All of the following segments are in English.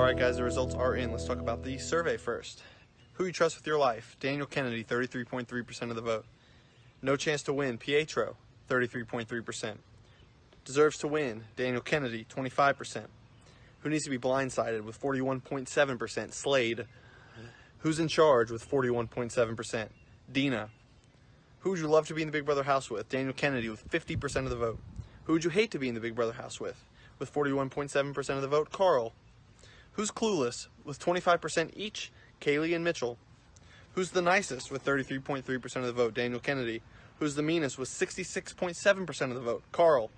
Alright guys, the results are in. Let's talk about the survey first. Who you trust with your life? Daniel Kennedy, 33.3% of the vote. No chance to win, Pietro, 33.3%. Deserves to win, Daniel Kennedy, 25%. Who needs to be blindsided with 41.7%, Slade. Who's in charge with 41.7%, Dina. Who would you love to be in the Big Brother house with? Daniel Kennedy with 50% of the vote. Who would you hate to be in the Big Brother house with? With 41.7% of the vote, Carl. Who's clueless? With 25% each, Kaylee and Mitchell. Who's the nicest? With 33.3% of the vote, Daniel Kennedy. Who's the meanest? With 66.7% of the vote, Carl.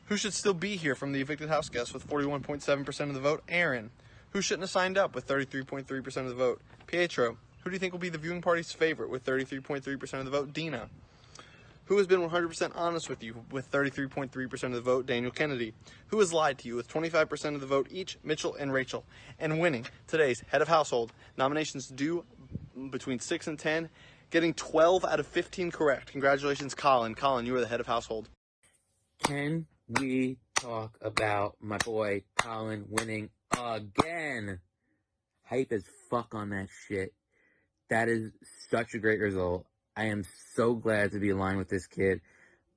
Who should still be here from the evicted house guests? With 41.7% of the vote, Aaron. Who shouldn't have signed up? With 33.3% of the vote, Pietro. Who do you think will be the viewing party's favorite? With 33.3% of the vote, Dina. Who has been 100% honest with you? With 33.3% of the vote, Daniel Kennedy. Who has lied to you? With 25% of the vote each, Mitchell and Rachel. And winning today's head of household. Nominations due between 6 and 10. Getting 12 out of 15 correct. Congratulations, Colin. Colin, you are the head of household. Can we talk about my boy Colin winning again? Hype as fuck on that shit. That is such a great result. I am so glad to be aligned with this kid.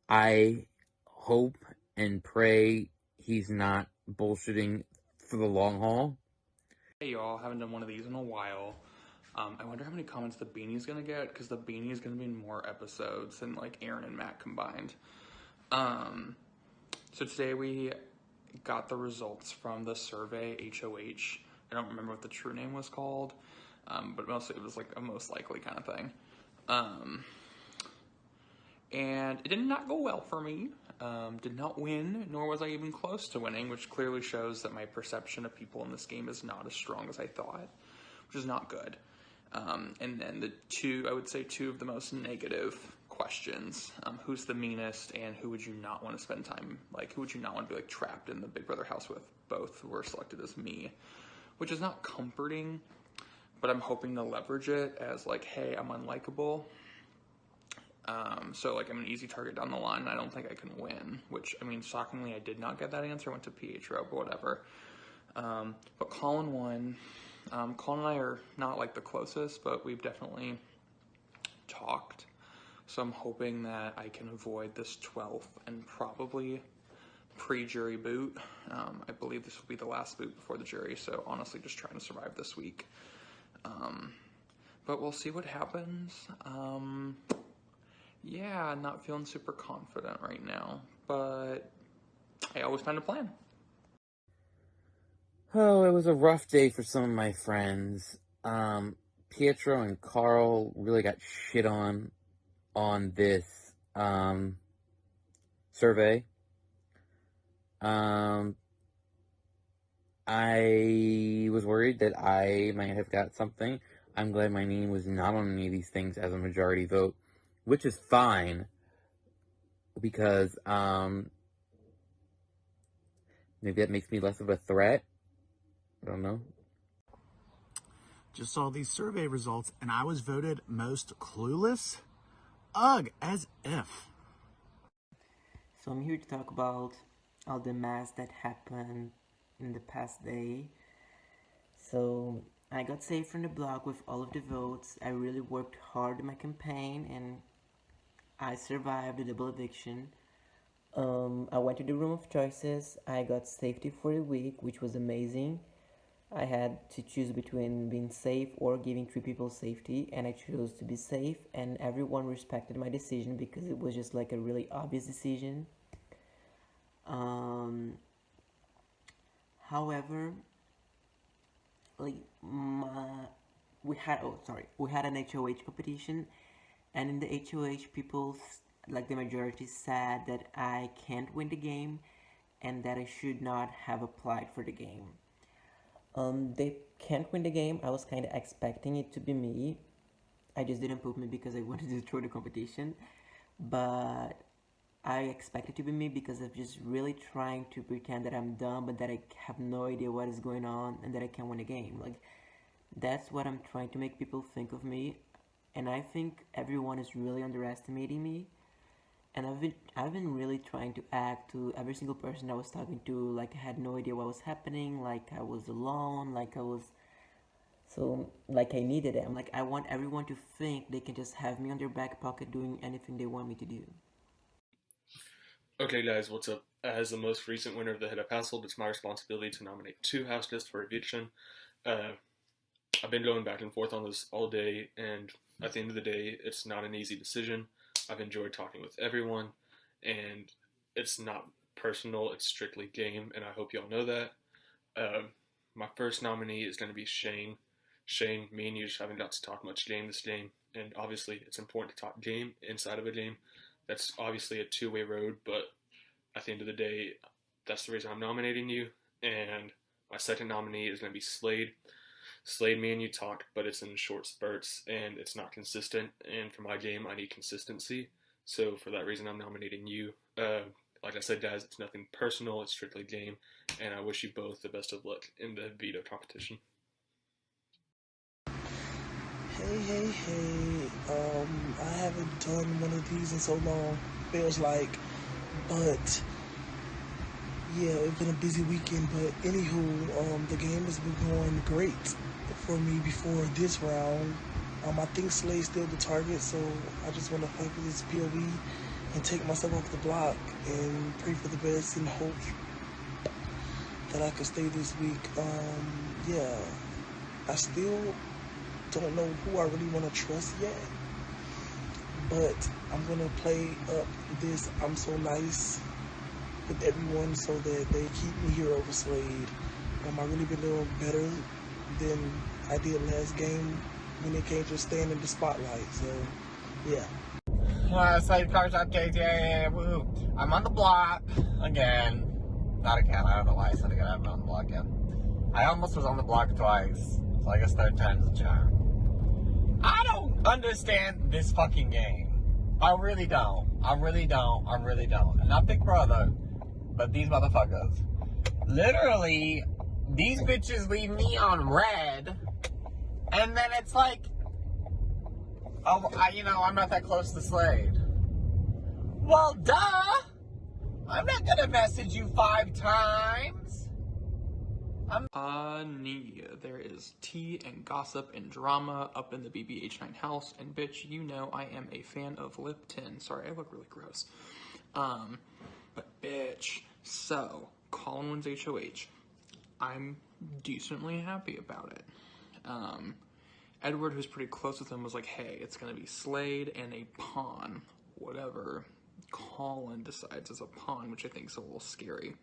I hope and pray he's not bullshitting for the long haul. Hey y'all, haven't done one of these in a while. I wonder how many comments the Beanie's gonna get, because the Beanie is gonna be in more episodes than like Aaron and Matt combined. So today we got the results from the survey, HOH. I don't remember what the true name was called, but mostly it was like a most likely kind of thing. And it did not go well for me. Did not win, nor was I even close to winning, which clearly shows that my perception of people in this game is not as strong as I thought, which is not good. And then I would say two of the most negative questions, who's the meanest and who would you not want to spend time, like who would you not want to be like trapped in the Big Brother house with? Both were selected as me, which is not comforting, but I'm hoping to leverage it as like, hey, I'm unlikable. So like I'm an easy target down the line and I don't think I can win, which I mean, shockingly, I did not get that answer. I went to Pietro, but whatever. But Colin won. Colin and I are not like the closest, but we've definitely talked. So I'm hoping that I can avoid this 12th and probably pre-jury boot. I believe this will be the last boot before the jury. So honestly, just trying to survive this week. But we'll see what happens. Yeah, not feeling super confident right now, but I always find a plan. Oh, it was a rough day for some of my friends. Pietro and Carl really got shit on this survey. I was worried that I might have got something. I'm glad my name was not on any of these things as a majority vote, which is fine, because maybe that makes me less of a threat. I don't know. Just saw these survey results and I was voted most clueless? Ugh, as if. So I'm here to talk about all the mess that happened in the past day. So I got saved from the block with all of the votes. I really worked hard in my campaign and I survived the double eviction. I went to the room of choices. I got safety for a week, which was amazing. I had to choose between being safe or giving 3 people safety, and I chose to be safe, and everyone respected my decision because it was just like a really obvious decision. However, like we had an HOH competition, and in the HOH people, like the majority, said that I can't win the game and that I should not have applied for the game. They can't win the game. I was kind of expecting it to be me. I just didn't put me because I wanted to throw the competition, but I expect it to be me because I'm just really trying to pretend that I'm dumb, but that I have no idea what is going on and that I can win a game. Like, that's what I'm trying to make people think of me, and I think everyone is really underestimating me. And I've been really trying to act to every single person I was talking to, like I had no idea what was happening, like I was alone, like I was so like I needed it. I'm like, I want everyone to think they can just have me on their back pocket doing anything they want me to do. Okay, guys, what's up? As the most recent winner of the head of household, it's my responsibility to nominate two house guests for eviction. Uh, I've been going back and forth on this all day, and at the end of the day, it's not an easy decision. I've enjoyed talking with everyone, and it's not personal, it's strictly game, and I hope y'all know that. My first nominee is going to be Shane. Shane, me and you just haven't got to talk much game this game, and obviously it's important to talk game inside of a game. That's obviously a two-way road, but at the end of the day, that's the reason I'm nominating you. And my second nominee is going to be Slade. Slade, me and you talk, but it's in short spurts and it's not consistent. And for my game, I need consistency. So for that reason, I'm nominating you. Like I said, guys, it's nothing personal. It's strictly game. And I wish you both the best of luck in the veto competition. Hey. I haven't done one of these in so long. Feels like, but yeah, it's been a busy weekend. But anywho, the game has been going great for me before this round. I think Slay's still the target, so I just want to fight for this POV and take myself off the block and pray for the best and hope that I can stay this week. Yeah, I still don't know who I really want to trust yet, but I'm gonna play up this I'm so nice with everyone so that they keep me here over Slade. I really been doing better than I did last game when it came to staying in the spotlight. So yeah. Slade Cars updates, yeah, woo. I'm on the block again. Not again, I don't know why I said again, I'm on the block again. I almost was on the block twice, so I guess third time's the charm. I don't understand this fucking game. I really don't. And not Big Brother, but these motherfuckers. Literally, these bitches leave me on red, and then it's like, oh, I'm not that close to Slade. Well, duh! I'm not gonna message you 5 times. There is tea and gossip and drama up in the BBH 9 house, and bitch, you know I am a fan of Lipton. Sorry, I look really gross. But bitch, so, Colin wins HOH. I'm decently happy about it. Edward, who's pretty close with him, was like, hey, it's gonna be Slade and a pawn. Whatever Colin decides is a pawn, which I think is a little scary.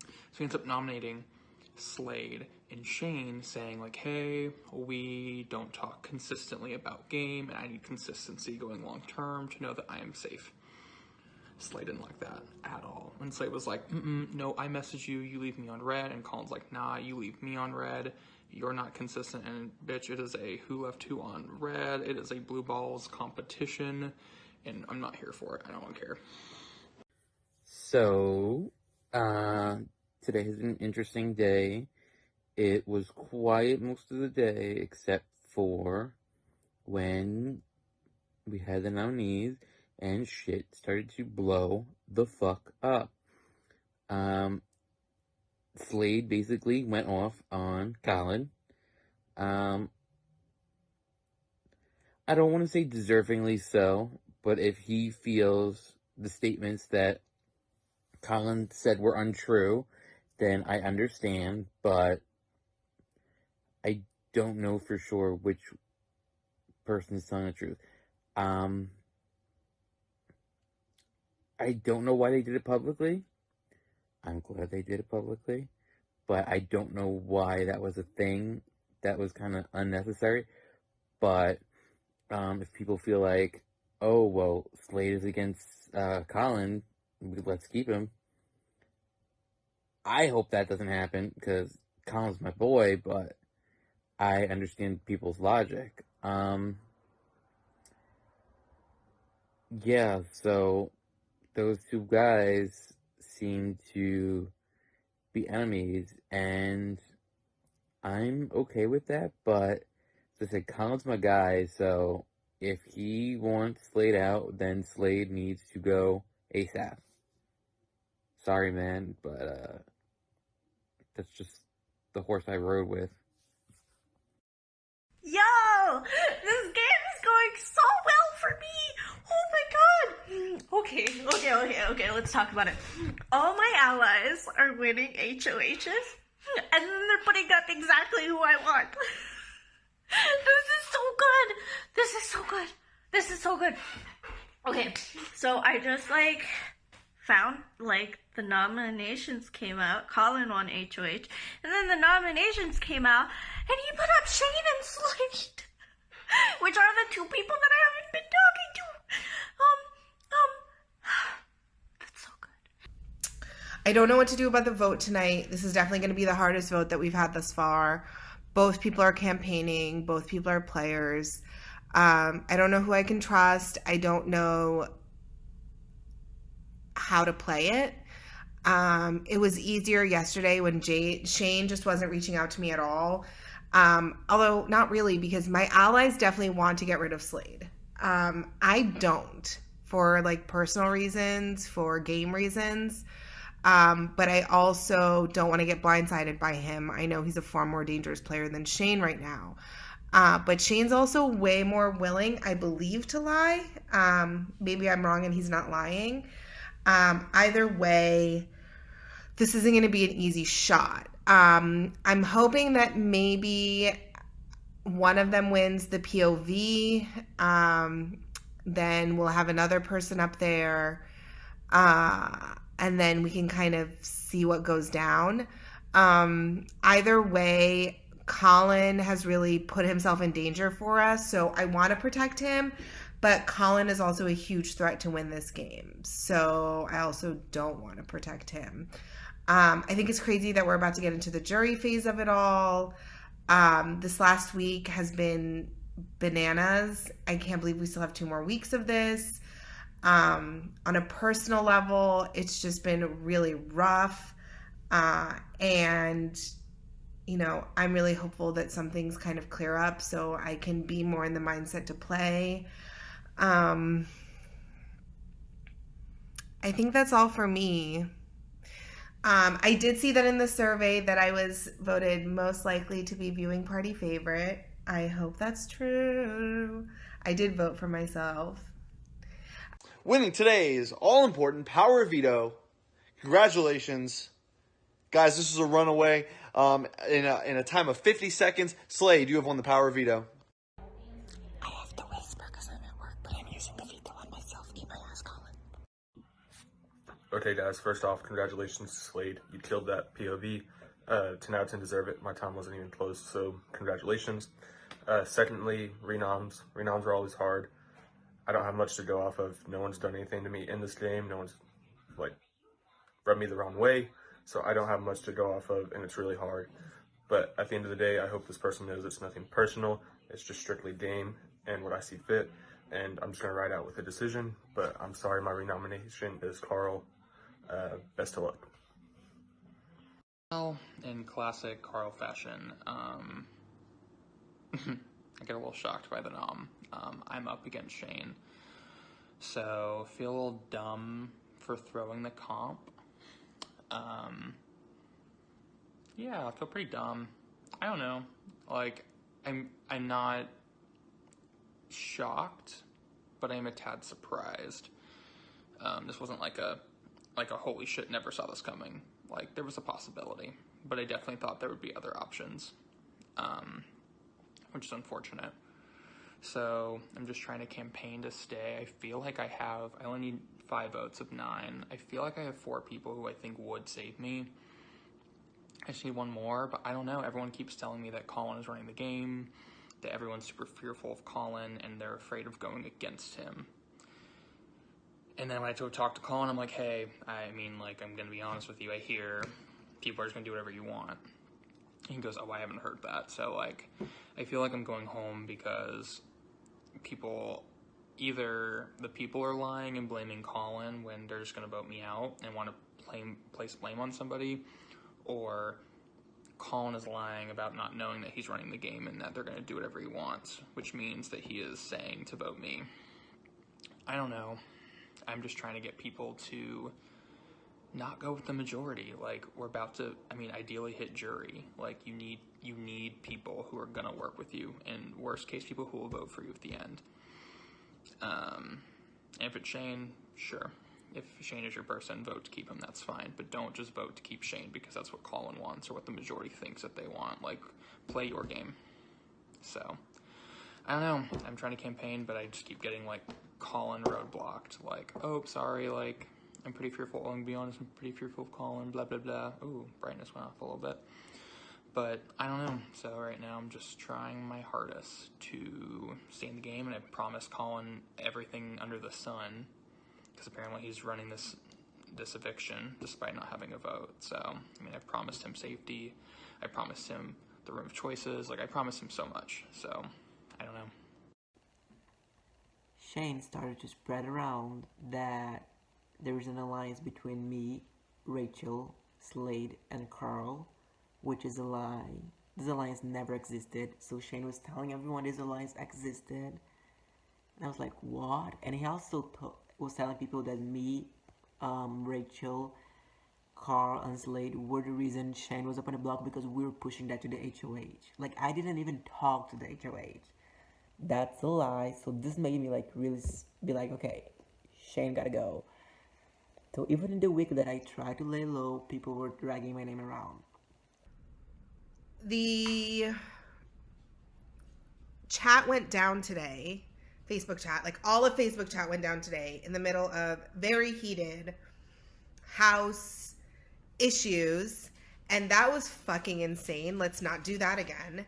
So he ends up nominating Slade and Shane, saying like, hey, we don't talk consistently about game, and I need consistency going long term to know that I am safe. Slade didn't like that at all. And Slade was like, no, I message you, you leave me on red. And Colin's like, nah, you leave me on red. You're not consistent. And bitch, it is a who left who on red. It is a blue balls competition. And I'm not here for it. I don't care. So, today has been an interesting day. It was quiet most of the day, except for when we had the nominees and shit started to blow the fuck up. Slade basically went off on Colin. I don't want to say deservingly so, but if he feels the statements that Colin said were untrue, then I understand, but I don't know for sure which person is telling the truth. I don't know why they did it publicly. I'm glad they did it publicly, but I don't know why that was a thing. That was kind of unnecessary. But if people feel like, oh, well, Slade is against Colin, let's keep him. I hope that doesn't happen, because Colin's my boy, but I understand people's logic. Yeah, so those two guys seem to be enemies, and I'm okay with that, but as I said, Colin's my guy, so if he wants Slade out, then Slade needs to go ASAP. Sorry, man, but that's just the horse I rode with. Yo! This game is going so well for me! Oh my god! Okay, let's talk about it. All my allies are winning HOHs, and then they're putting up exactly who I want. This is so good! This is so good! Okay, so I just, found, the nominations came out. Colin won HOH. And then the nominations came out, and he put up Shane and Slade, which are the two people that I haven't been talking to. That's so good. I don't know what to do about the vote tonight. This is definitely going to be the hardest vote that we've had thus far. Both people are campaigning. Both people are players. I don't know who I can trust. I don't know how to play it. It was easier yesterday when Shane just wasn't reaching out to me at all. Although not really, because my allies definitely want to get rid of Slade. I don't, for personal reasons, for game reasons. But I also don't want to get blindsided by him. I know he's a far more dangerous player than Shane right now. But Shane's also way more willing, I believe, to lie. Maybe I'm wrong and he's not lying. Either way, this isn't going to be an easy shot. I'm hoping that maybe one of them wins the POV. Then we'll have another person up there. And then we can kind of see what goes down. Either way, Colin has really put himself in danger for us. So I want to protect him. But Colin is also a huge threat to win this game. So I also don't want to protect him. I think it's crazy that we're about to get into the jury phase of it all. This last week has been bananas. I can't believe we still have 2 more weeks of this. On a personal level, it's just been really rough. And, I'm really hopeful that some things kind of clear up so I can be more in the mindset to play. I think that's all for me. I did see that in the survey that I was voted most likely to be viewing party favorite. I hope that's true. I did vote for myself. Winning today's all-important Power Veto. Congratulations. Guys, this is a runaway. In a time of 50 seconds, Slade, you have won the Power Veto. I have to whisper because I'm at work, but I'm using the veto on myself. Keep my ass, Colin. Okay, guys, first off, congratulations to Slade. You killed that POV. 10 out of 10 deserve it. My time wasn't even close, so congratulations. Secondly, renoms. Renoms are always hard. I don't have much to go off of. No one's done anything to me in this game. No one's, rubbed me the wrong way. So I don't have much to go off of, and it's really hard. But at the end of the day, I hope this person knows it's nothing personal. It's just strictly game and what I see fit. And I'm just going to ride out with a decision. But I'm sorry, my renomination is Carl. Best of luck. Well, in classic Carl fashion, I get a little shocked by the nom. I'm up against Shane. So feel a little dumb for throwing the comp. Yeah, I feel pretty dumb. I don't know. I'm not shocked, but I'm a tad surprised. This wasn't like a holy shit, never saw this coming. There was a possibility, but I definitely thought there would be other options, which is unfortunate. So I'm just trying to campaign to stay. I feel like I only need 5 votes of 9. I feel like I have 4 people who I think would save me. I just need 1 more, but I don't know. Everyone keeps telling me that Colin is running the game, that everyone's super fearful of Colin, and they're afraid of going against him. And then when I talk to Colin, I'm like, hey, I'm going to be honest with you. I hear people are just going to do whatever you want. And he goes, oh, I haven't heard that. So, I feel like I'm going home because either the people are lying and blaming Colin when they're just going to vote me out and want to place blame on somebody, or Colin is lying about not knowing that he's running the game and that they're going to do whatever he wants, which means that he is saying to vote me. I don't know. I'm just trying to get people to not go with the majority. Like, we're about to, ideally hit jury. Like, you need people who are going to work with you, and worst case, people who will vote for you at the end. And if it's Shane, sure. If Shane is your person, vote to keep him, that's fine. But don't just vote to keep Shane because that's what Colin wants or what the majority thinks that they want. Like, play your game. So, I don't know. I'm trying to campaign, but I just keep getting, like, Colin roadblocked. Like, oh, sorry, like, I'm pretty fearful. I'm going to be honest, I'm pretty fearful of Colin, blah, blah, blah. Ooh, brightness went off a little bit. But I don't know. So right now I'm just trying my hardest to stay in the game, and I promised Colin everything under the sun. Because apparently he's running this eviction despite not having a vote. So, I promised him safety. I promised him the room of choices. Like, I promised him so much. So, I don't know. Shane started to spread around that there is an alliance between me, Rachel, Slade, and Carl, which is a lie. This alliance never existed. So Shane was telling everyone this alliance existed. And I was like, what? And he also was telling people that me, Rachel, Carl, and Slade were the reason Shane was up on the block because we were pushing that to the HOH. Like, I didn't even talk to the HOH. That's a lie. So this made me, like, really be like, okay, Shane gotta go. So even in the week that I tried to lay low, people were dragging my name around. The chat went down today. Facebook chat, like all of Facebook chat went down today in the middle of very heated house issues, and that was fucking insane. Let's not do that again.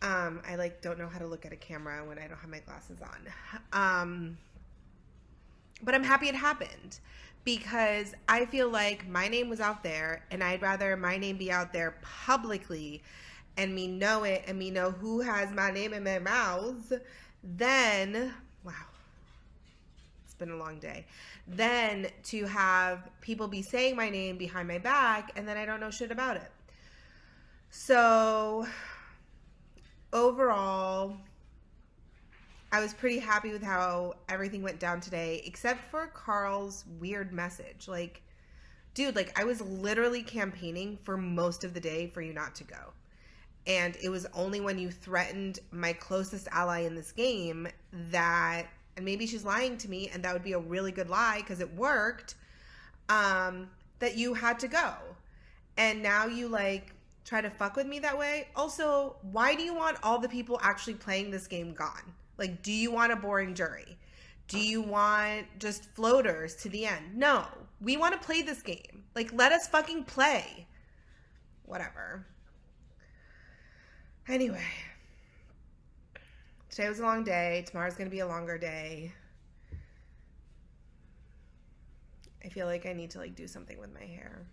I like don't know how to look at a camera when I don't have my glasses on. But I'm happy it happened because I feel like my name was out there, and I'd rather my name be out there publicly and me know it and me know who has my name in their mouths. Then, wow, it's been a long day. Then to have people be saying my name behind my back and then I don't know shit about it. So overall, I was pretty happy with how everything went down today, except for Carl's weird message. Like, dude, like I was literally campaigning for most of the day for you not to go. And it was only when you threatened my closest ally in this game that, and maybe she's lying to me, and that would be a really good lie because it worked, that you had to go. And now you like try to fuck with me that way. Also, why do you want all the people actually playing this game gone? Like, do you want a boring jury? Do you want just floaters to the end? No, we want to play this game. Like, let us fucking play. Whatever. Anyway, today was a long day. Tomorrow's going to be a longer day. I feel like I need to like do something with my hair.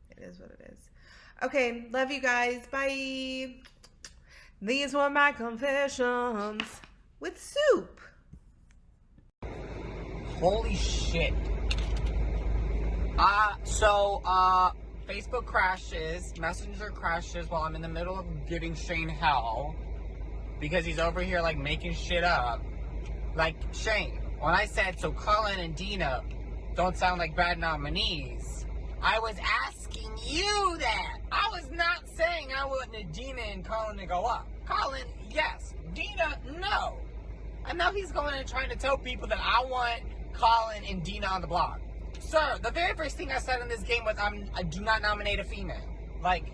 It is what it is. Okay, love you guys. Bye. These were my confessions with soup. Holy shit. Facebook crashes, Messenger crashes while I'm in the middle of giving Shane hell because he's over here like making shit up. Like, Shane, when I said so Colin and Dina don't sound like bad nominees, I was asking you that. I was not saying I wanted Dina and Colin to go up. Colin, yes. Dina, no. And now he's going and trying to tell people that I want Colin and Dina on the block. Sir, the very first thing I said in this game was I do not nominate a female. Like,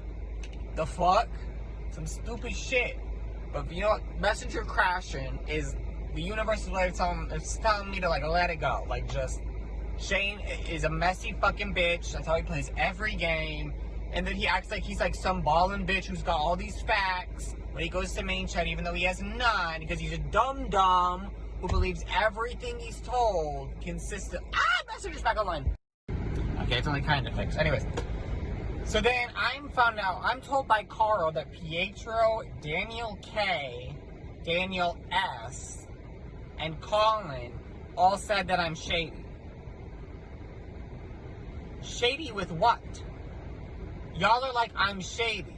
the fuck? Some stupid shit. But you know what? Messenger crashing is the universe is like telling me to like let it go. Like, just Shane is a messy fucking bitch. That's how he plays every game. And then he acts like he's like some ballin' bitch who's got all these facts when he goes to main chat, even though he has none, because he's a dumb who believes everything he's told consistent. Messenger's back online. Okay, it's only kind of fixed. Anyways, so then I'm told by Carl that Pietro, Daniel K, Daniel S, and Colin all said that I'm shady. Shady with what? Y'all are like, I'm shady.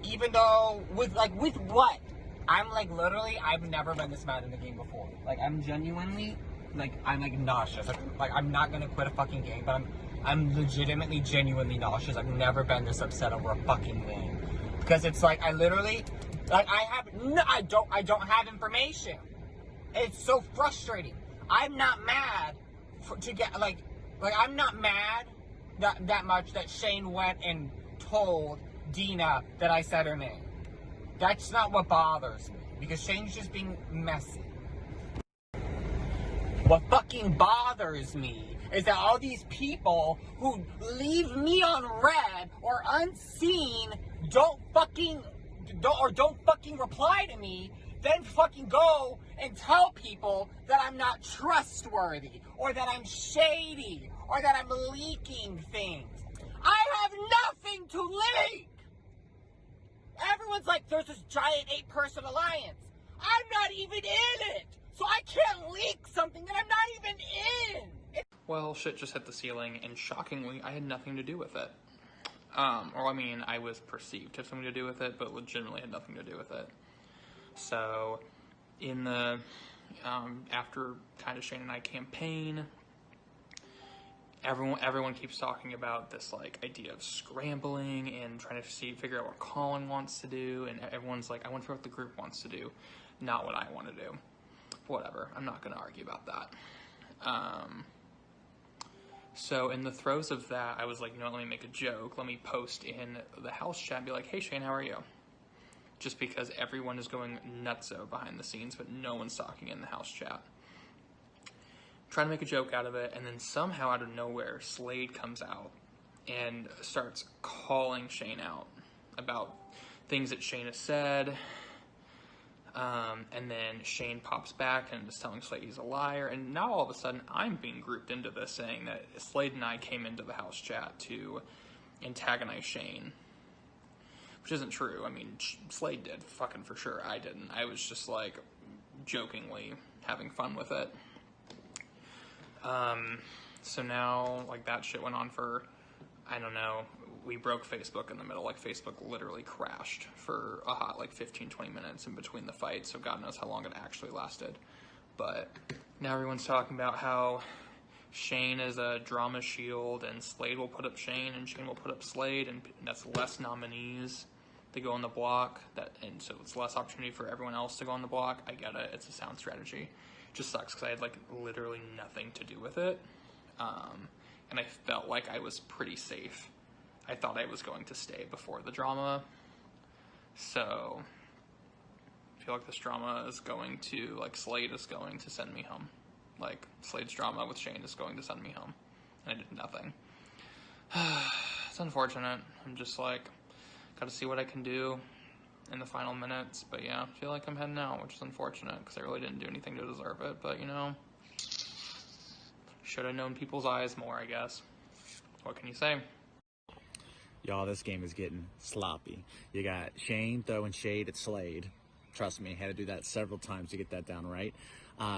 even though, with what? I'm like, literally, I've never been this mad in a game before. Like, I'm genuinely, like, I'm like nauseous. Like, I'm not gonna quit a fucking game, but I'm legitimately, genuinely nauseous. I've never been this upset over a fucking game. Because it's like, I literally, like, I don't have information. It's so frustrating. I'm not mad I'm not mad that much that Shane went and told Dina that I said her name. That's not what bothers me, because Shane's just being messy. What fucking bothers me is that all these people who leave me on red or unseen don't fucking reply to me, then fucking go and tell people that I'm not trustworthy, or that I'm shady, or that I'm leaking things. I have nothing to leak! Everyone's like, there's this giant 8-person alliance. I'm not even in it! So I can't leak something that I'm not even in! Well, shit just hit the ceiling, and shockingly, I had nothing to do with it. Or, I mean, I was perceived to have something to do with it, but legitimately had nothing to do with it. So, in the, after kind of Shane and I campaign, everyone keeps talking about this, like, idea of scrambling and trying to figure out what Colin wants to do, and everyone's like, I wonder what the group wants to do, not what I want to do. Whatever, I'm not going to argue about that. So in the throes of that, I was like, you know what, let me make a joke. Let me post in the house chat and be like, hey Shane, how are you? Just because everyone is going nutso behind the scenes, but no one's talking in the house chat. Trying to make a joke out of it, and then somehow out of nowhere, Slade comes out and starts calling Shane out about things that Shane has said. And then Shane pops back and is telling Slade he's a liar, and now all of a sudden I'm being grouped into this, saying that Slade and I came into the house chat to antagonize Shane, which isn't true. I mean, Slade did, fucking for sure. I didn't. I was just like jokingly having fun with it. So now, like, that shit went on for, I don't know, we broke Facebook in the middle. Like, Facebook literally crashed for a hot, like, 15-20 minutes in between the fights, so God knows how long it actually lasted. But now everyone's talking about how Shane is a drama shield, and Slade will put up Shane, and Shane will put up Slade, and that's less nominees to go on the block, and so it's less opportunity for everyone else to go on the block. I get it. It's a sound strategy. It just sucks because I had, like, literally nothing to do with it. And I felt like I was pretty safe. I thought I was going to stay before the drama. So I feel like this drama is going to, like, Slade is going to send me home. Like, Slade's drama with Shane is going to send me home. And I did nothing. It's unfortunate. I'm just like, gotta see what I can do in the final minutes. But yeah, I feel like I'm heading out, which is unfortunate because I really didn't do anything to deserve it. But, you know, should have known people's eyes more, I guess. What can you say? Y'all, this game is getting sloppy. You got Shane throwing shade at Slade. Trust me, had to do that several times to get that down right.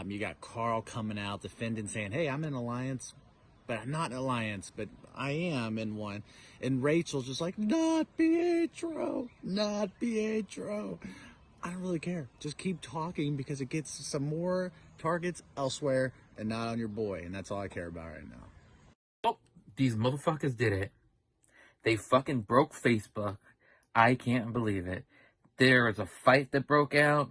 You got Carl coming out defending, saying, hey, I'm in alliance, but I'm not in alliance, but I am in one. And Rachel's just like, not Pietro, not Pietro. I don't really care. Just keep talking because it gets some more targets elsewhere and not on your boy. And that's all I care about right now. Oh, these motherfuckers did it. They fucking broke Facebook. I can't believe it. There was a fight that broke out.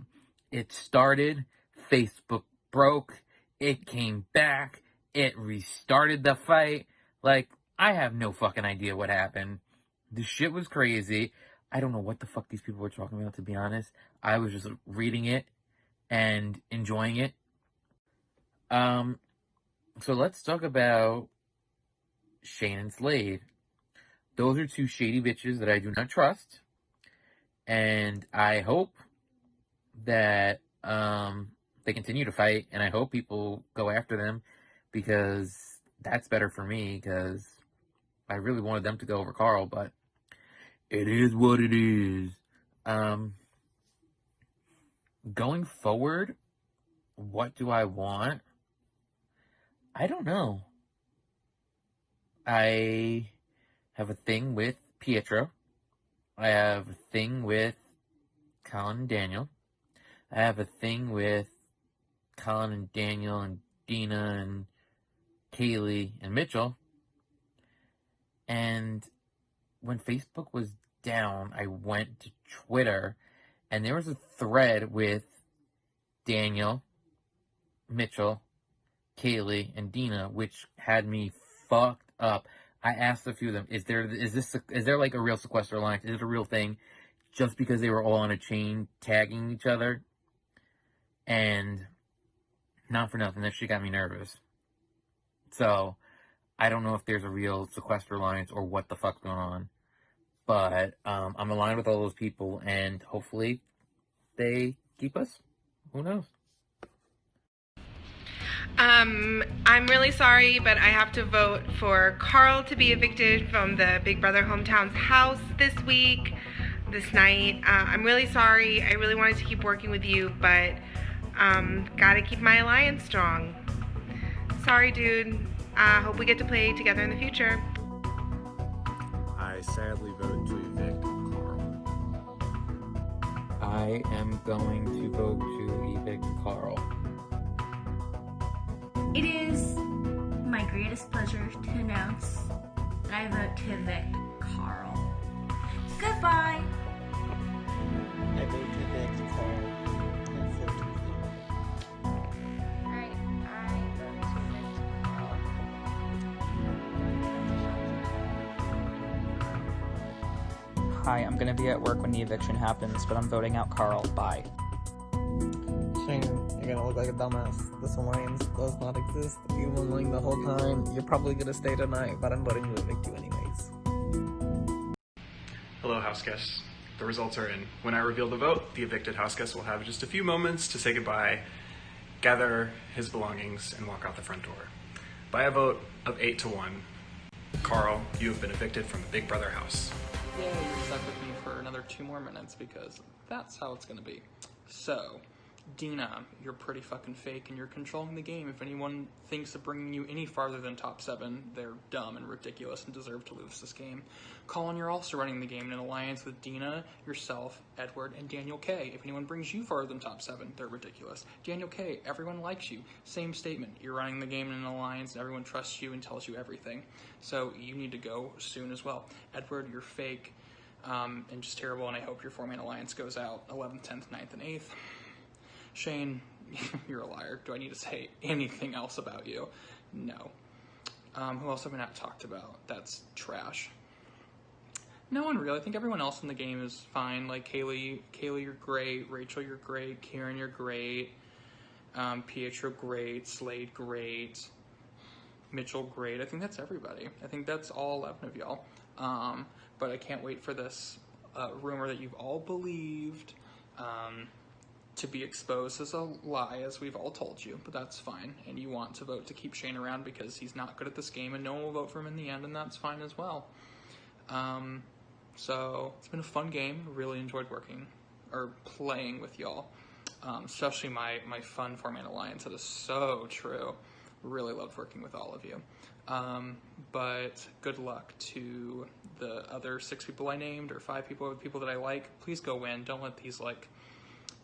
It started. Facebook broke. It came back. It restarted the fight. Like, I have no fucking idea what happened. The shit was crazy. I don't know what the fuck these people were talking about, to be honest. I was just reading it and enjoying it. So let's talk about Shane and Slade. Those are two shady bitches that I do not trust. And I hope that they continue to fight, and I hope people go after them, because that's better for me, because I really wanted them to go over Carl, but it is what it is. Going forward, what do I want? I don't know. I have a thing with Pietro. I have a thing with Colin and Daniel. I have a thing with Colin and Daniel and Dina and Kaylee and Mitchell. And when Facebook was down, I went to Twitter, and there was a thread with Daniel, Mitchell, Kaylee, and Dina, which had me fucked up. I asked a few of them, is there like a real sequester alliance? Is it a real thing? Just because they were all on a chain tagging each other. And not for nothing, that shit got me nervous. So, I don't know if there's a real sequester alliance or what the fuck's going on. But I'm aligned with all those people, and hopefully they keep us. Who knows? I'm really sorry, but I have to vote for Carl to be evicted from the Big Brother Hometown's house this night. I'm really sorry. I really wanted to keep working with you, but gotta keep my alliance strong. Sorry, dude. Hope we get to play together in the future. I sadly vote to evict Carl. I am going to vote to evict Carl. It is my greatest pleasure to announce that I vote to evict Carl. Goodbye. I vote to evict Carl. I vote to evict. Alright, I vote to evict Carl. Hi, I'm gonna be at work when the eviction happens, but I'm voting out Carl. Bye. Shane, you're gonna look like a dumbass. This alliance does not exist. You've been lying the whole time. You're probably gonna stay tonight, but I'm voting to evict you anyways. Hello, house guests. The results are in. When I reveal the vote, the evicted house guest will have just a few moments to say goodbye, gather his belongings, and walk out the front door. By a vote of 8-1, Carl, you have been evicted from the Big Brother house. Yay, you're stuck with me for another 2 more minutes because that's how it's gonna be. So, Dina, you're pretty fucking fake and you're controlling the game. If anyone thinks of bringing you any farther than top 7, they're dumb and ridiculous and deserve to lose this game. Colin, you're also running the game in an alliance with Dina, yourself, Edward, and Daniel K. If anyone brings you farther than top 7, they're ridiculous. Daniel K, everyone likes you. Same statement. You're running the game in an alliance and everyone trusts you and tells you everything. So you need to go soon as well. Edward, you're fake and just terrible, and I hope your 4-man alliance goes out 11th, 10th, 9th, and 8th. Shane, you're a liar. Do I need to say anything else about you? No. Who else have we not talked about? That's trash. No one really. I think everyone else in the game is fine. Like Kaylee, you're great. Rachel, you're great. Kieran, you're great. Pietro, great. Slade, great. Mitchell, great. I think that's everybody. I think that's all 11 of y'all. But I can't wait for this rumor that you've all believed to be exposed as a lie, as we've all told you, but that's fine. And you want to vote to keep Shane around because he's not good at this game and no one will vote for him in the end, and that's fine as well. So it's been a fun game. Really enjoyed playing with y'all. Especially my fun 4-man alliance. That is so true. Really loved working with all of you. But good luck to the other 6 people I named, or 5 people that I like. Please go win. Don't let these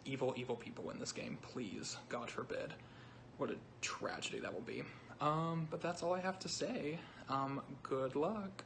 evil people win this game, please. God forbid. What a tragedy that will be. But that's all I have to say. Good luck.